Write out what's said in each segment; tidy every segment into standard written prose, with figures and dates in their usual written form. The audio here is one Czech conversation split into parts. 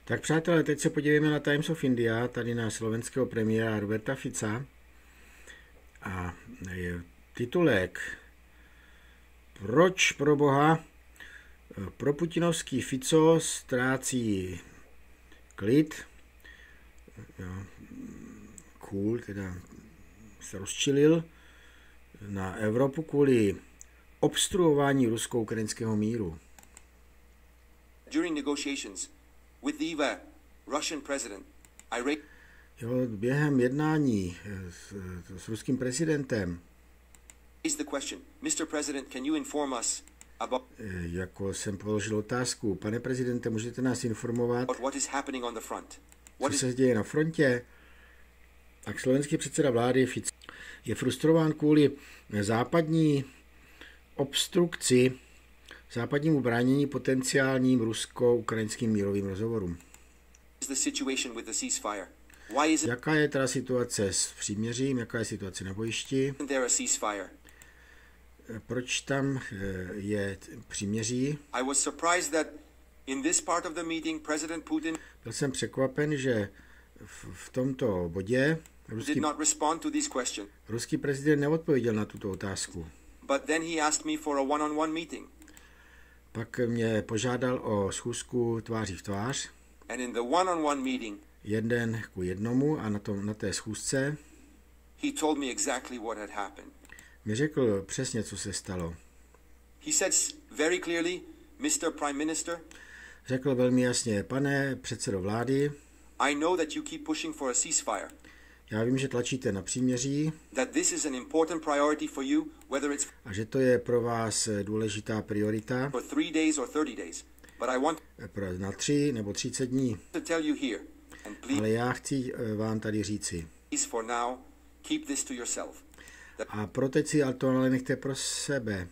Tak přátelé, teď se podívejme na Times of India, tady na slovenského premiéra Roberta Fica. A je titulek Proč, proboha, pro-putinovský Fico ztrácí klid, teda se rozčilil na Evropu kvůli obstruování rusko-ukrajinského míru. During negotiations with the Russian president, Během jednání s ruským prezidentem jako jsem položil otázku, pane prezidente, můžete nás informovat, co se děje na frontě? A slovenský předseda vlády Fico je frustrován kvůli západní obstrukci, západnímu bránění potenciálním rusko-ukrajinským mírovým rozhovorům. Jaká je teda situace s příměřím, jaká je situace na bojišti? Proč tam je příměří? Byl jsem překvapen, že v tomto bodě ruský prezident neodpověděl na tuto otázku. Pak mě požádal o schůzku tváří v tvář. Jeden ku jednomu a na té schůzce mi řekl přesně, co se stalo. Řekl velmi jasně, pane předsedo vlády, já vím, že tlačíte na příměří a že to je pro vás důležitá priorita na 3 nebo 30 dní. Ale já chci vám tady říci. A pro teď si to ale nechte pro sebe.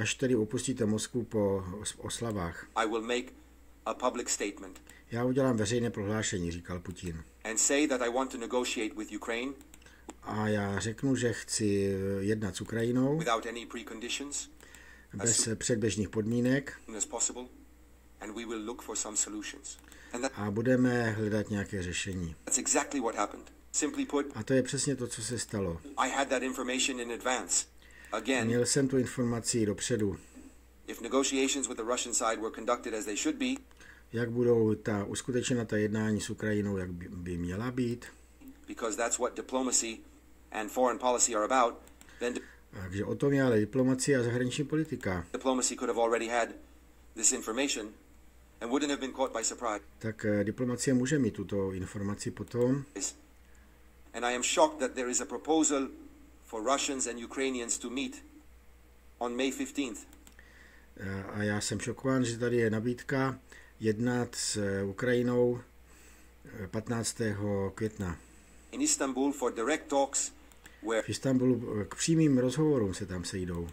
Až tedy opustíte Moskvu po oslavách. Já udělám veřejné prohlášení, říkal Putin. A já řeknu, že chci jednat s Ukrajinou bez předběžných podmínek a budeme hledat nějaké řešení. A to je přesně to, co se stalo. Měl jsem tu informaci dopředu. Jak budou uskutečena ta jednání s Ukrajinou, jak by měla být. Takže o tom je ale diplomacie a zahraniční politika. Tak diplomacie může mít tuto informaci potom. And I am shocked that there is a proposal for Russians and Ukrainians to meet on May 15th. A já jsem šokován, že tady je nabídka jednat s Ukrajinou 15. května. In Istanbul for direct talks where v Istanbulu k přímým rozhovorům se tam sejdou.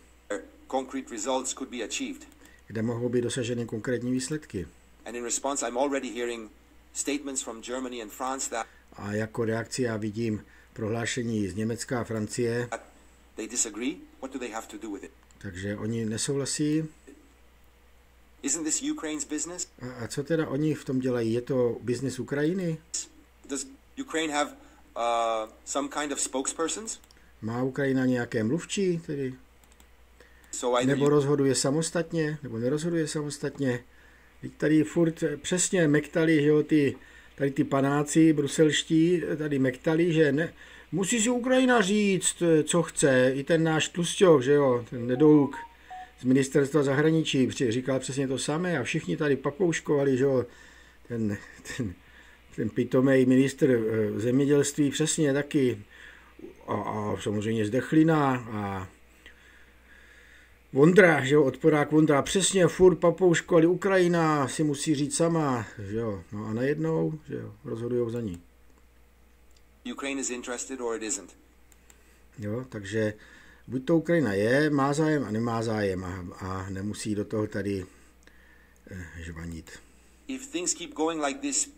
Concrete results could be achieved. Kde mohou být dosaženy konkrétní výsledky. And in response I'm already hearing statements from Germany and France that a jako reakci já vidím prohlášení z Německa a Francie. They disagree. What do they have to do with it? Takže oni nesouhlasí. Isn't this Ukraine's business? A co teda oni v tom dělají? Je to biznis Ukrajiny? Does Ukraine have some kind of spokespersons? Má Ukrajina nějaké mluvčí tedy? Nebo rozhoduje samostatně? Nebo nerozhoduje samostatně? Tady furt přesně mektali, že jo, tady ty panáci bruselští tady mektali, že ne, musí si Ukrajina říct, co chce. I ten náš Tlusťok, že jo, ten nedouk z ministerstva zahraničí říkal přesně to samé a všichni tady papouškovali, že jo, ten pitomej ministr zemědělství přesně taky a samozřejmě Zdechlina a Vondra, že jo, odporák Vondra, přesně furt papouškovali, Ukrajina si musí říct sama, že jo, no a najednou, že jo, rozhodujou za ní. Ukraine is interested or it isn't. Jo, takže buď to Ukrajina je, má zájem a nemá zájem a nemusí do toho tady žvanit. If things keep going like this,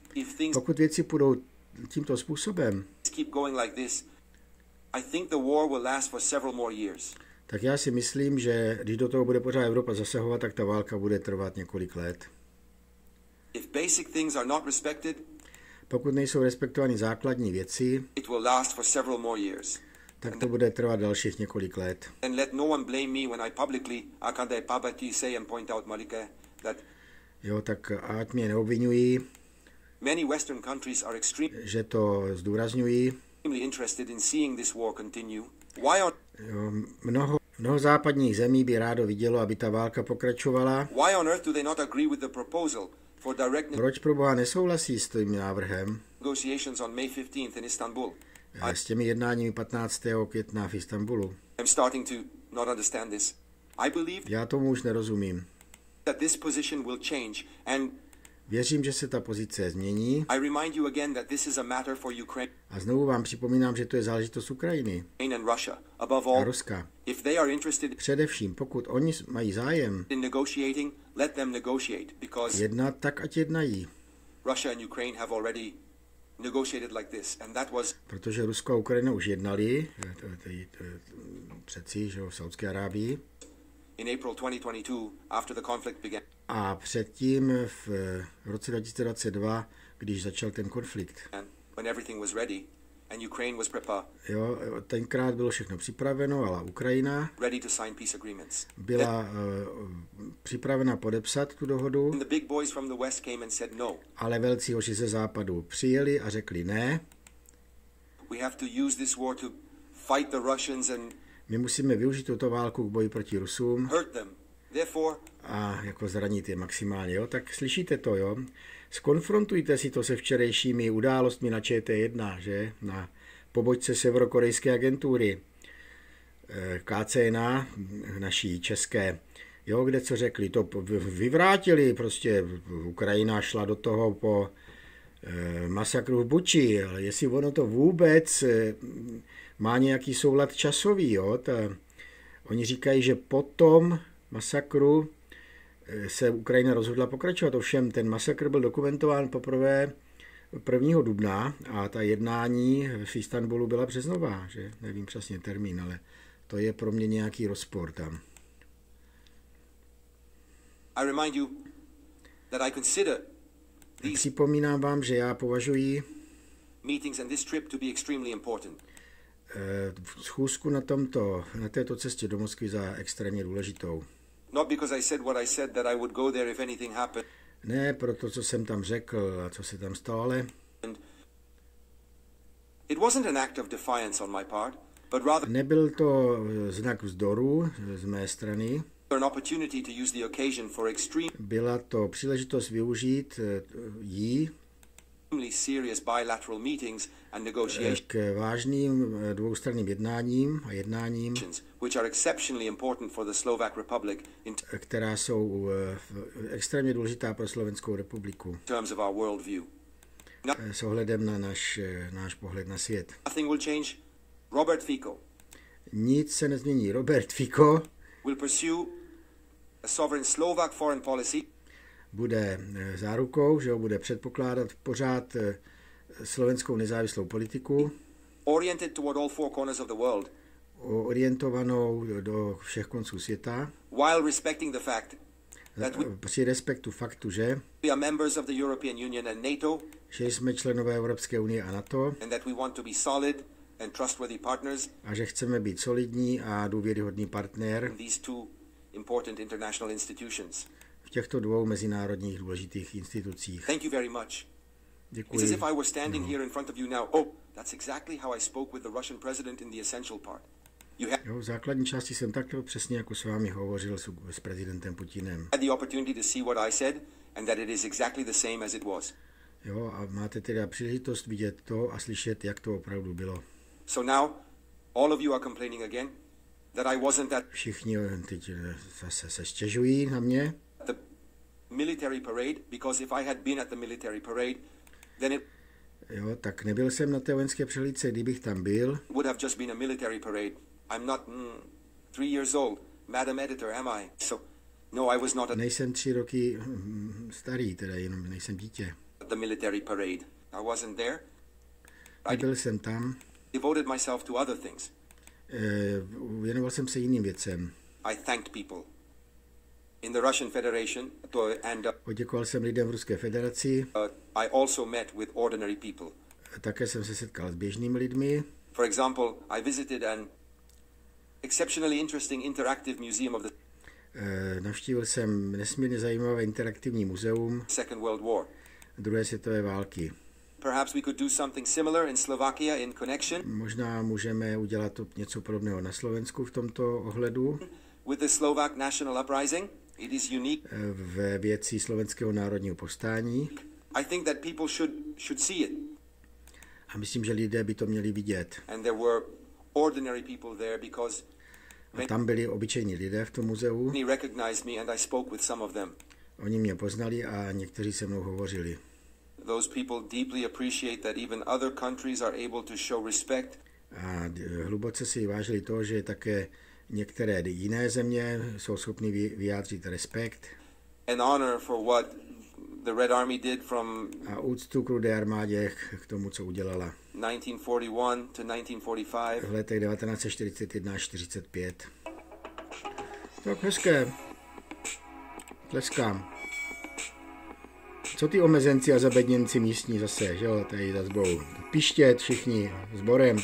pokud věci půjdou tímto způsobem, keep going like this, I think the war will last for several more years. Tak já si myslím, že když do toho bude pořád Evropa zasahovat, tak ta válka bude trvat několik let. If basic things are not respected, pokud nejsou respektovány základní věci, it will last for several more years. Tak to bude trvat dalších několik let. And let no one blame me when I publicly akande pabati say and point out Malike that jo, tak ať mě neobvinují, many western countries are že to zdůrazňují. extremely interested in seeing this war continue. Why on Jo, mnoho západních zemí by rádo vidělo, aby ta válka pokračovala. Why on earth do they not agree with the proposal for direct Proč proboha nesouhlasí s tím návrhem? negotiations on May 15th in Istanbul? S těmi jednáními 15. května v Istanbulu. I'm starting to not understand this. I believe Já tomu už nerozumím. that this position will change, and Věřím, že se ta pozice změní. I remind you again that this is a matter for Ukraine A znovu vám připomínám, že to je záležitost Ukrajiny and Russia. Above a all, Ruska. if they are interested Především, pokud oni mají zájem in negotiating, let them negotiate, because jednat, tak ať jednají. Russia and Ukraine have already negotiated like this, and that was Protože Rusko a Ukrajina už jednali, přeci, že v Saudské Arábii. in April 2022 after the conflict began. A předtím v roce 2022, když začal ten konflikt. And when everything was ready and Ukraine was prepared, Jo, tenkrát bylo všechno připraveno, ale Ukrajina ready to sign peace agreements. byla připravena podepsat tu dohodu, And the big boys from the west came and said no. ale velcí hoši ze západu přijeli a řekli ne. We have to use this war to fight the Russians and My musíme využít tuto válku k boji proti Rusům hurt them. Therefore, a jako zranit je maximálně. Jo? Tak slyšíte to, jo? Skonfrontujte si to se včerejšími událostmi na ČT1, že? Na pobočce severokorejské agentury KCNA, naší české, jo, kde co řekli, to vyvrátili, prostě Ukrajina šla do toho po masakru v Buči, ale jestli ono to vůbec má nějaký soulad časový, jo, oni říkají, že po tom masakru se Ukrajina rozhodla pokračovat, ovšem ten masakr byl dokumentován poprvé 1. dubna a ta jednání v Istanbulu byla březnová, že nevím přesně termín, ale to je pro mě nějaký rozpor tam. I remind you that I consider these Připomínám vám, že já považuji meetings and this trip to be extremely important. schůzku na této cestě do Moskvy za extrémně důležitou. Not because I said what I said that I would go there if anything happened. Ne proto, co jsem tam řekl a co se tam stalo, ale It wasn't an act of defiance on my part, but rather nebyl to znak vzdoru z mé strany. an opportunity to use the occasion for extremely Byla to příležitost využít jí serious bilateral meetings and negotiations, k vážným dvoustranným jednáním, which are exceptionally important for the Slovak Republic in která jsou extrémně důležitá pro Slovenskou republiku terms of our worldview. s ohledem na náš pohled na svět. Nothing will change. Robert Fico Nic se nezmění. Robert Fico will pursue a sovereign Slovak foreign policy bude zárukou, že ho bude předpokládat pořád slovenskou nezávislou politiku, oriented toward all four corners of the world, orientovanou do všech konců světa, while respecting the fact that při respektu faktu, že we are members of the European Union and NATO, že jsme členové Evropské unie a NATO and that we want to be solid and trustworthy partners a že chceme být solidní a důvěryhodný partner in these two important international institutions. v těchto dvou mezinárodních důležitých institucích. Thank you very much. It's as Děkuji. if I were standing here in front of you now. Oh, that's exactly how I spoke with the Russian president in the essential part. You Jo, v základní části jsem takto přesně jako s vámi hovořil s prezidentem Putinem. had the opportunity to see what I said and that it is exactly the same as it was. Jo, a máte teda příležitost vidět to a slyšet, jak to opravdu bylo. So now, all of you are complaining again that I wasn't at Všichni teď zase se stěžují na mě, the military parade, because if I had been at the military parade, then it jo, tak nebyl jsem na té vojenské přehlídce, kdybych tam byl, would have just been a military parade. I'm not 3 years old, Madam Editor, am I? So, no, I was not at nejsem 3 roky starý, teda jenom nejsem dítě. the military parade. I wasn't there. I Nebyl jsem tam, devoted myself to other things. Věnoval jsem se jiným věcem. I thanked people. In the Russian Federation, poděkoval jsem lidem v Ruské federaci. I also met with ordinary people. Také jsem se setkal s běžnými lidmi. For example, I visited an exceptionally interesting interactive museum of the Navštívil jsem nesmírně zajímavé interaktivní muzeum Second World War. Druhé světové války. Perhaps we could do something similar in Slovakia in connection. Možná můžeme udělat něco podobného na Slovensku v tomto ohledu. With the Slovak national uprising, it is unique. Ve věci slovenského národního povstání. I think that people should see it. A myslím, že lidé by to měli vidět. And there were ordinary people there because a tam byli obyčejní lidé v tom muzeu. They recognized me and I spoke with some of them. Oni mě poznali a někteří se mnou hovořili. Those people deeply appreciate that even other countries are able to show respect. A hluboce si vážili toho, že také některé jiné země jsou schopny vyjádřit respekt. An honor for what the Red Army did from a úctu k Rudé armádě k tomu, co udělala. 1941 to 1945. V letech 1941 až 45. Tak hezké. Tleskám. Co ty omezenci a zabedněnci místní zase, že jo, tady zase budou pištět všichni sborem.